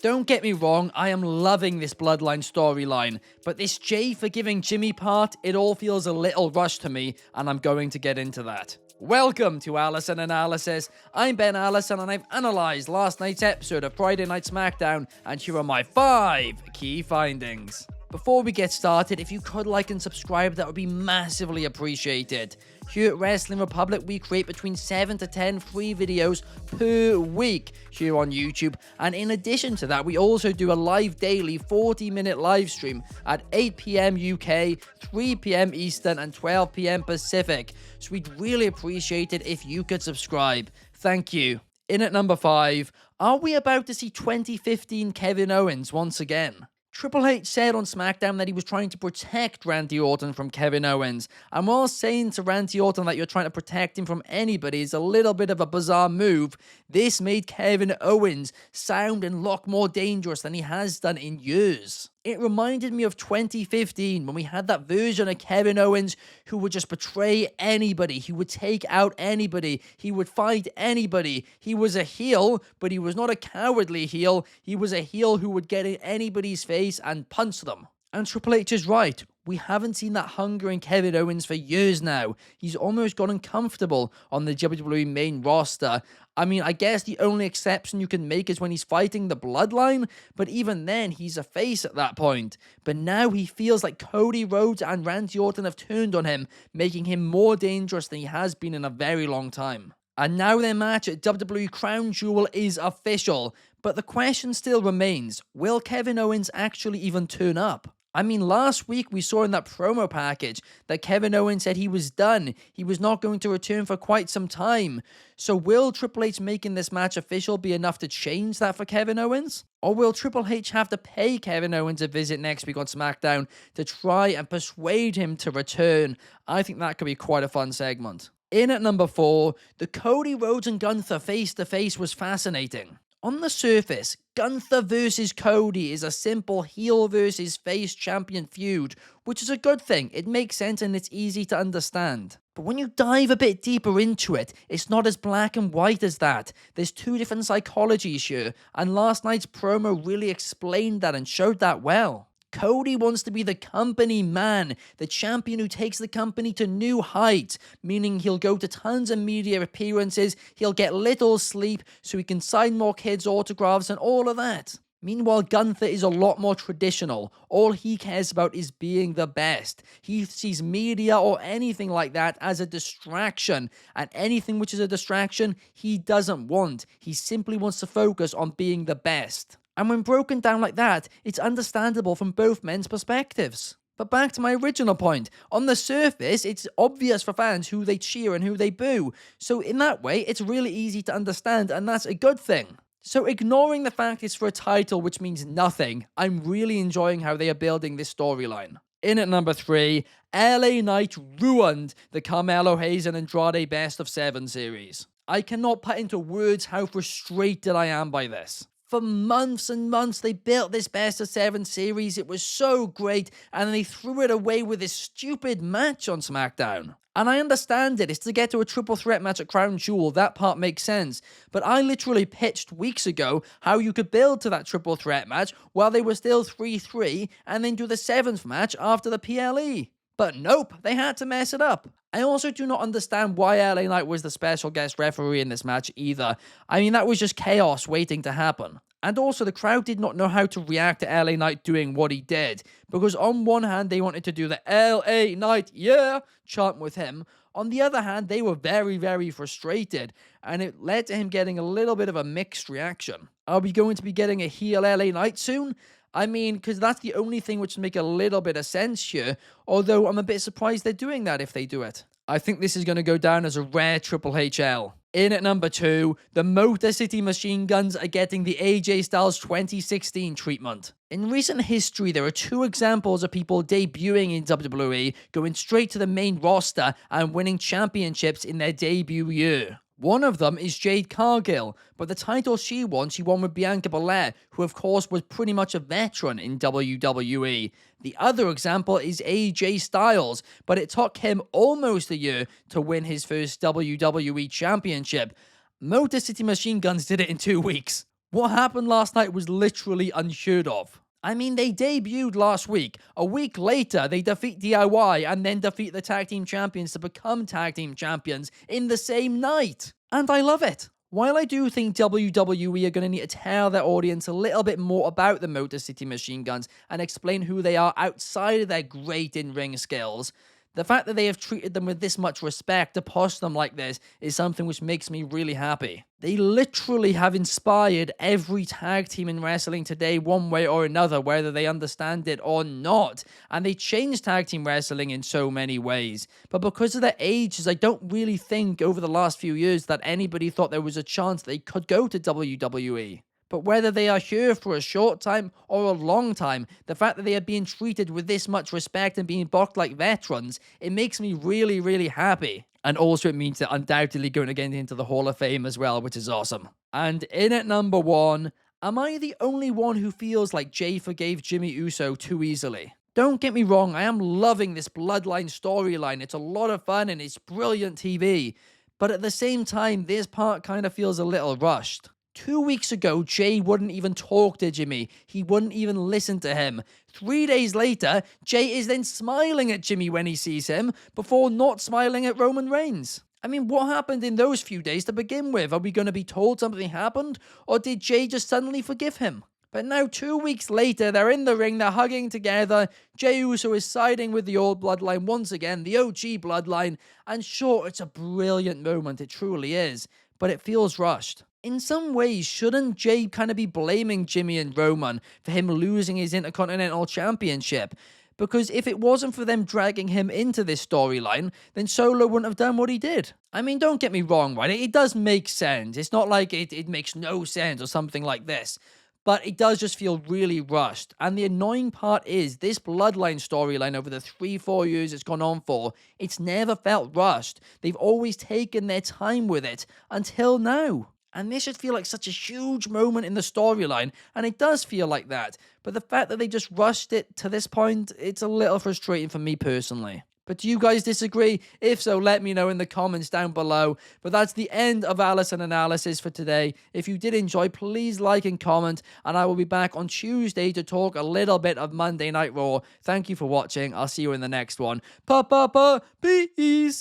Don't get me wrong, I am loving this Bloodline storyline, but this Jay forgiving Jimmy part, it all feels a little rushed to me, and I'm going to get into that. Welcome to Allison Analysis. I'm Ben Allison, and I've analysed last night's episode of Friday Night SmackDown, and here are my 5 key findings. Before we get started, if you could like and subscribe, that would be massively appreciated. Here at Wrestling Republic, we create between 7 to 10 free videos per week here on YouTube. And in addition to that, we also do a live daily 40-minute live stream at 8 PM UK, 3 PM Eastern, and 12 PM Pacific. So we'd really appreciate it if you could subscribe. Thank you. In at number 5, are we about to see 2015 Kevin Owens once again? Triple H said on SmackDown that he was trying to protect Randy Orton from Kevin Owens, and while saying to Randy Orton that you're trying to protect him from anybody is a little bit of a bizarre move, this made Kevin Owens sound and look more dangerous than he has done in years. It reminded me of 2015 when we had that version of Kevin Owens who would just betray anybody, he would take out anybody, he would fight anybody. He was a heel, but he was not a cowardly heel. He was a heel who would get in anybody's face and punch them. And Triple H is right. We haven't seen that hunger in Kevin Owens for years now. He's almost gotten comfortable on the WWE main roster. I mean, I guess the only exception you can make is when he's fighting the Bloodline, but even then, he's a face at that point. But now he feels like Cody Rhodes and Randy Orton have turned on him, making him more dangerous than he has been in a very long time. And now their match at WWE Crown Jewel is official, but the question still remains, will Kevin Owens actually even turn up? I mean, last week we saw in that promo package that Kevin Owens said he was done. He was not going to return for quite some time. So will Triple H making this match official be enough to change that for Kevin Owens? Or will Triple H have to pay Kevin Owens a visit next week on SmackDown to try and persuade him to return? I think that could be quite a fun segment. In at number 4, the Cody Rhodes and Gunther face-to-face was fascinating. On the surface, Gunther versus Cody is a simple heel versus face champion feud, which is a good thing. It makes sense and it's easy to understand. But when you dive a bit deeper into it, it's not as black and white as that. There's 2 different psychologies here, and last night's promo really explained that and showed that well. Cody wants to be the company man, the champion who takes the company to new heights, meaning he'll go to tons of media appearances, he'll get little sleep so he can sign more kids' autographs and all of that. Meanwhile, Gunther is a lot more traditional. All he cares about is being the best. He sees media or anything like that as a distraction, and anything which is a distraction, he doesn't want. He simply wants to focus on being the best. And when broken down like that, it's understandable from both men's perspectives. But back to my original point, on the surface, it's obvious for fans who they cheer and who they boo. So in that way, it's really easy to understand, and that's a good thing. So ignoring the fact it's for a title which means nothing, I'm really enjoying how they are building this storyline. In at number 3, LA Knight ruined the Carmelo Hayes and Andrade Best of 7 series. I cannot put into words how frustrated I am by this. For months and months, they built this Best of 7 series. It was so great, and then they threw it away with this stupid match on SmackDown. And I understand it. It's to get to a triple threat match at Crown Jewel. That part makes sense. But I literally pitched weeks ago how you could build to that triple threat match while they were still 3-3, and then do the 7th match after the PLE. But nope, they had to mess it up. I also do not understand why LA Knight was the special guest referee in this match either. I mean, that was just chaos waiting to happen. And also, the crowd did not know how to react to LA Knight doing what he did. Because on one hand, they wanted to do the LA Knight, yeah, chant with him. On the other hand, they were very, very frustrated. And it led to him getting a little bit of a mixed reaction. Are we going to be getting a heel LA Knight soon? I mean, because that's the only thing which make a little bit of sense here, although I'm a bit surprised they're doing that if they do it. I think this is going to go down as a rare Triple HL. In at number 2, the Motor City Machine Guns are getting the AJ Styles 2016 treatment. In recent history, there are 2 examples of people debuting in WWE, going straight to the main roster and winning championships in their debut year. One of them is Jade Cargill, but the title she won with Bianca Belair, who of course was pretty much a veteran in WWE. The other example is AJ Styles, but it took him almost a year to win his first WWE Championship. Motor City Machine Guns did it in 2 weeks. What happened last night was literally unheard of. I mean, they debuted last week. A week later, they defeat DIY and then defeat the tag team champions to become tag team champions in the same night. And I love it. While I do think WWE are going to need to tell their audience a little bit more about the Motor City Machine Guns and explain who they are outside of their great in-ring skills, the fact that they have treated them with this much respect to post them like this is something which makes me really happy. They literally have inspired every tag team in wrestling today one way or another, whether they understand it or not. And they changed tag team wrestling in so many ways. But because of their ages, I don't really think over the last few years that anybody thought there was a chance they could go to WWE. But whether they are here for a short time or a long time, the fact that they are being treated with this much respect and being booked like veterans, it makes me really, really happy. And also it means they're undoubtedly going to get into the Hall of Fame as well, which is awesome. And in at number 1, am I the only one who feels like Jay forgave Jimmy Uso too easily? Don't get me wrong, I am loving this Bloodline storyline. It's a lot of fun and it's brilliant TV. But at the same time, this part kind of feels a little rushed. 2 weeks ago, Jay wouldn't even talk to Jimmy. He wouldn't even listen to him. 3 days later, Jay is then smiling at Jimmy when he sees him, before not smiling at Roman Reigns. I mean, what happened in those few days to begin with? Are we going to be told something happened? Or did Jay just suddenly forgive him? But now 2 weeks later, they're in the ring, they're hugging together. Jey Uso is siding with the old bloodline once again, the OG bloodline. And sure, it's a brilliant moment, it truly is. But it feels rushed. In some ways, shouldn't Jay kind of be blaming Jimmy and Roman for him losing his Intercontinental Championship? Because if it wasn't for them dragging him into this storyline, then Solo wouldn't have done what he did. I mean, don't get me wrong, right? It does make sense. It's not like it makes no sense or something like this. But it does just feel really rushed. And the annoying part is this Bloodline storyline over the 3-4 years it's gone on for, it's never felt rushed. They've always taken their time with it until now. And this should feel like such a huge moment in the storyline, and it does feel like that. But the fact that they just rushed it to this point, it's a little frustrating for me personally. But do you guys disagree? If so, let me know in the comments down below. But that's the end of Allison Analysis for today. If you did enjoy, please like and comment, and I will be back on Tuesday to talk a little bit of Monday Night Raw. Thank you for watching. I'll see you in the next one. Peace!